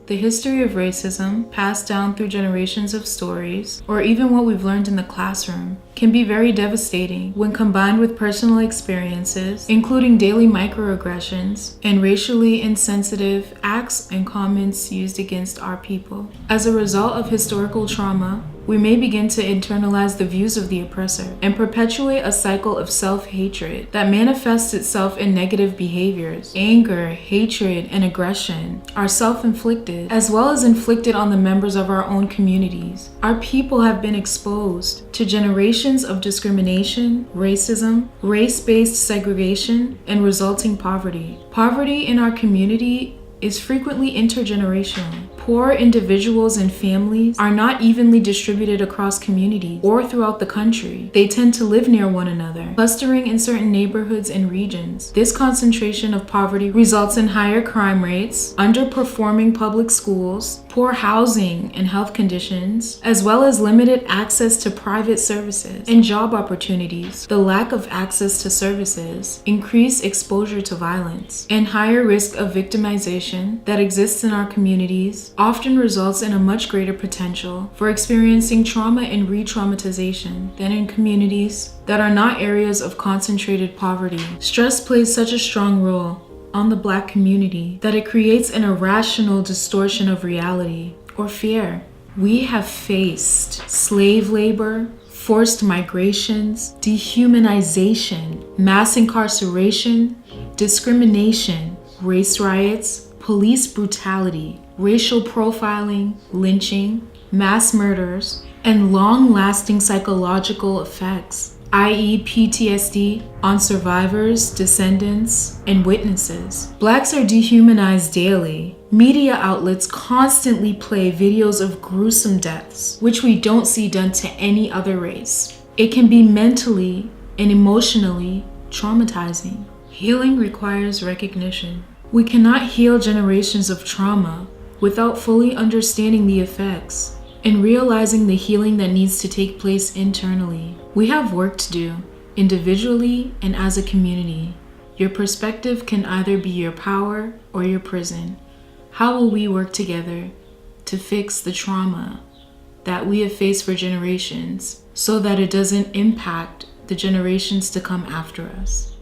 The history of racism, passed down through generations of stories, or even what we've learned in the classroom, can be very devastating when combined with personal experiences, including daily microaggressions and racially insensitive acts and comments used against our people. As a result of historical trauma, we may begin to internalize the views of the oppressor and perpetuate a cycle of self-hatred that manifests itself in negative behaviors. Anger, hatred, and aggression are self-inflicted, as well as inflicted on the members of our own communities. Our people have been exposed to generations of discrimination, racism, race-based segregation, and resulting poverty. Poverty in our community is frequently intergenerational. Poor individuals and families are not evenly distributed across communities or throughout the country. They tend to live near one another, clustering in certain neighborhoods and regions. This concentration of poverty results in higher crime rates, underperforming public schools, poor housing and health conditions, as well as limited access to private services and job opportunities. The lack of access to services, increased exposure to violence, and higher risk of victimization that exists in our communities often results in a much greater potential for experiencing trauma and re-traumatization than in communities that are not areas of concentrated poverty. Stress plays such a strong role on the Black community that it creates an irrational distortion of reality or fear. We have faced slave labor, forced migrations, dehumanization, mass incarceration, discrimination, race riots, police brutality, racial profiling, lynching, mass murders, and long-lasting psychological effects, i.e. PTSD, on survivors, descendants, and witnesses. Blacks are dehumanized daily. Media outlets constantly play videos of gruesome deaths, which we don't see done to any other race. It can be mentally and emotionally traumatizing. Healing requires recognition. We cannot heal generations of trauma without fully understanding the effects and realizing the healing that needs to take place internally. We have work to do, individually and as a community. Your perspective can either be your power or your prison. How will we work together to fix the trauma that we have faced for generations so that it doesn't impact the generations to come after us?